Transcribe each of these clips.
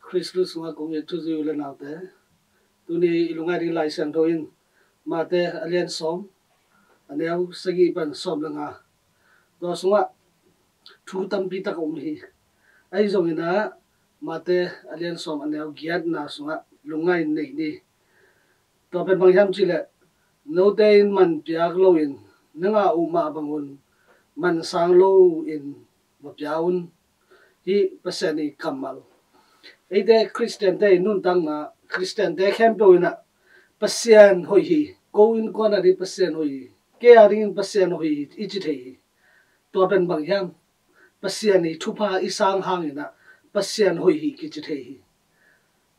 Christus nga kung ito zuyulan natin. Tuni ilunga rin lai siyang doin. Mate alian som. Aniyaw sagipan som lang nga. Tapos nga, tutam pita ka umihi. Ay zong ina, mate alian som aniyaw giyad na so nga lungay na ini. Tapos bangyam sila, no dayin man piyak lowin, nga umabangon, man sang low in mapiyawon, hi pasani kamal. Ede Christian day nun tang na Christian day kempo na pasyan hoi hi go in ko na di pasyan hoi kaya rin pasyan hoi ijite to ben bang yam pasyan ni thupa isang hangin na pasyan hoi hi kijite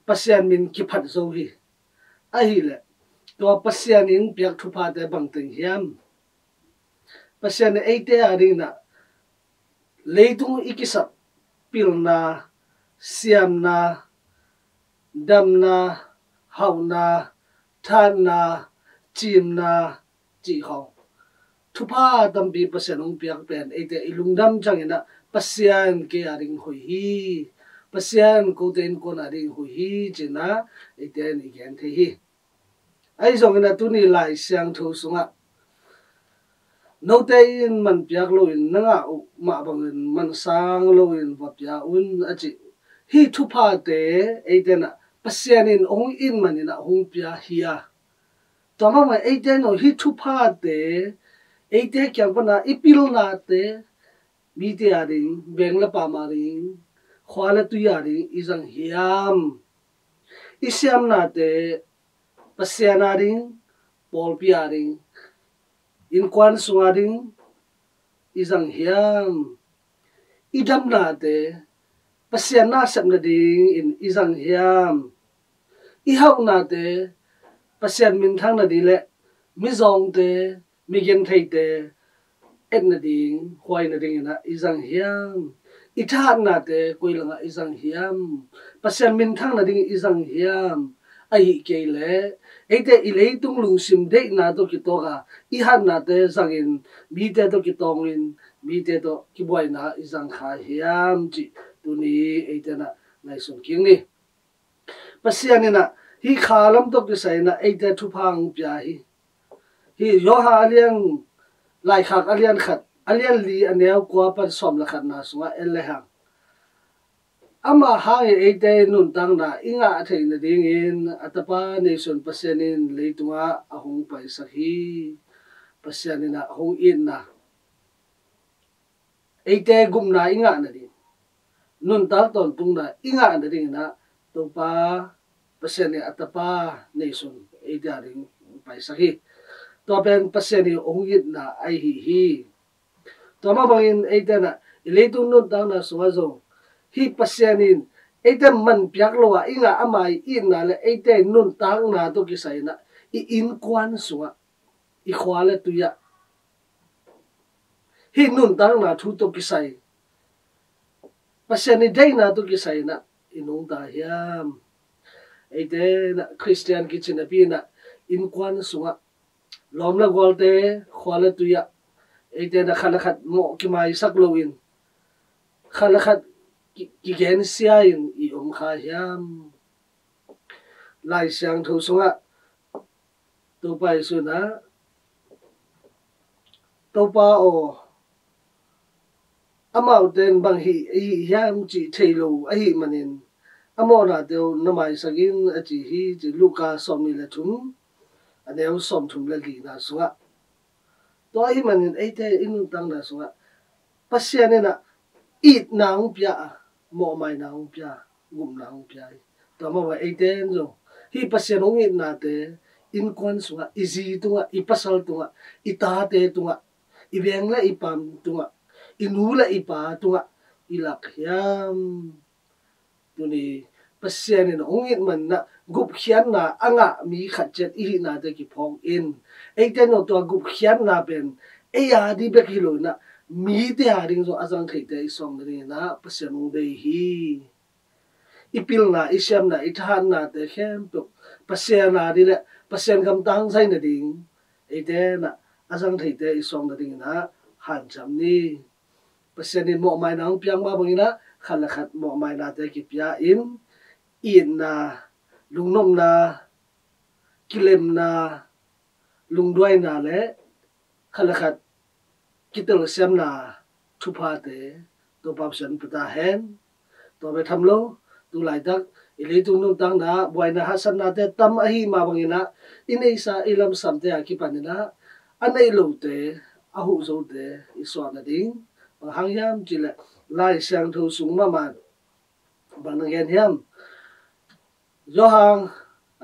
pasyan min kiphat zo hi ahi le to pasyan in piak thupa de bang ting yam pasyan ni ate aring na leitung ikisap pilna siam na, dam na, hau na, than na, chim na, chi hau. Thupa dambi pasyan ong piak pen, ete ilungdam chang ina, pasyan ke aring hui hi, pasyan ko ten kon aring hui hi, china, ete ni gen te hi. Ay zong ina tu ni lai siang thu sunga. No tayin man piak loin, nga ma bangin man sang loin, va piak un achi. Hi thupa te eitena pasyanin ong in manina ong pia hiya tama ma eiteno hi thupa te eite kyang pana ipil na te mite aring bengla pamaring khwala tu yaring izang hiam isyam na te pasyanaring pol piaring in kwan sungaring izang hiam idam na te pasyan na sap na ding in izang hiam ihaw na te pasyan min thang na di le mi zong te mi gen thai te et na ding huay na ding na izang hiam itha na te koi langa izang hiam pasyan min thang na ding izang hiam ai ke le ete ilei tung lung sim de na to ki to ga ihan na te zangin mi te to ki tongin mi te to ki boy na izang kha hiam chi tuni eitena naison king ni pasianina hi khalam tok disaina eite thupang pya hi yoha alian lai khak alian khat alian li aneu kwa par som la khat na sunga elha ama ha eite nun tang na inga thein ding in atapa naison pasianin leitunga ahung pai sahi pasianina hung in na eite gumna inga na di nun tal ton tung na inga na ring na to pa paseni atapa nation e daring pai sahi to ben paseni ongit na ai hi to ma bangin e na ileitung nun tang na suwazo hi pasyanin e man piak lowa inga amai in na le e nun tang na to kisai na i in kwan suwa i khwale tu ya hi nun tang na thu to kisai pasyan day na to kisay na inong dahiyam. Ede na Christian kitchen na pina inkwan sunga. Lom na golte khwala tuya. Ede na khalakat mo kimay saklowin. Khalakat kigen siyayin iyong kahiyam. Lai siyang to sunga. Tupay suna. Tupa o amau ten bang hi hiam chi thelo ai manin amora deu namai sagin achi hi chi luka somni la thum aneu som thum la li na suwa to ai manin eite inun tang na suwa pasiane na it naung pya mo mai naung pya gum naung pya to ma wa eite zo hi pasianong it na te in kwan suwa izi tunga ipasal tunga itate tunga ibengla ipam tunga inula ipa tunga ilak hiam tuni pasyanin ongit man na gup khian na anga mi khatchet i na te ki phong in eiten no to gup khian na ben e ya di be kilo na mi te haring zo azang thai te song ri na pasyanu de hi ipil na isyam na ithan na te khem to pasyana di le pasyan gam tang sai na ding eiten na azang thai te song na ding na han cham ni pasyanin mo mai nang piang ma bangina khalakhat mo mai na te ki pya in in na lungnom na kilem na lungduai na le khalakhat kitel siam na thupa te to papsan pata hen to be thamlo tu lai tak ile tu nung tang na buai na hasan na te tam ahi ma bangina inei sa ilam sam te akipanina anei lo te ahu zo te iswa na ding hang yam chile lai sang thu sung ma man bang ngen yam zo hang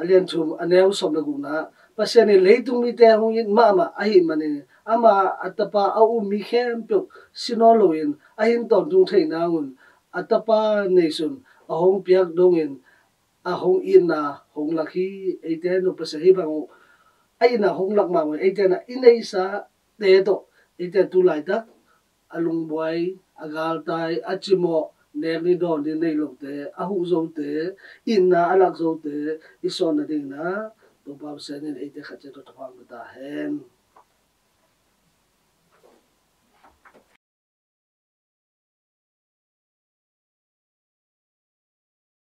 alian chum aneu som na guna pasiani leitung mi te hong in ma ahi mani ama atapa au mi khem pe sinoloin ahin ton tung theina un atapa nation ahong piak dongin ahong in na hong lakhi eite no pasahi bang aina hong lak ma mo eite na inei sa te to eite tu lai ta alung boy agal tai achimo nerni don din nei lo te ahu zo te inna alak zo te ison na ding na to pa sen eite khache to thang ta hen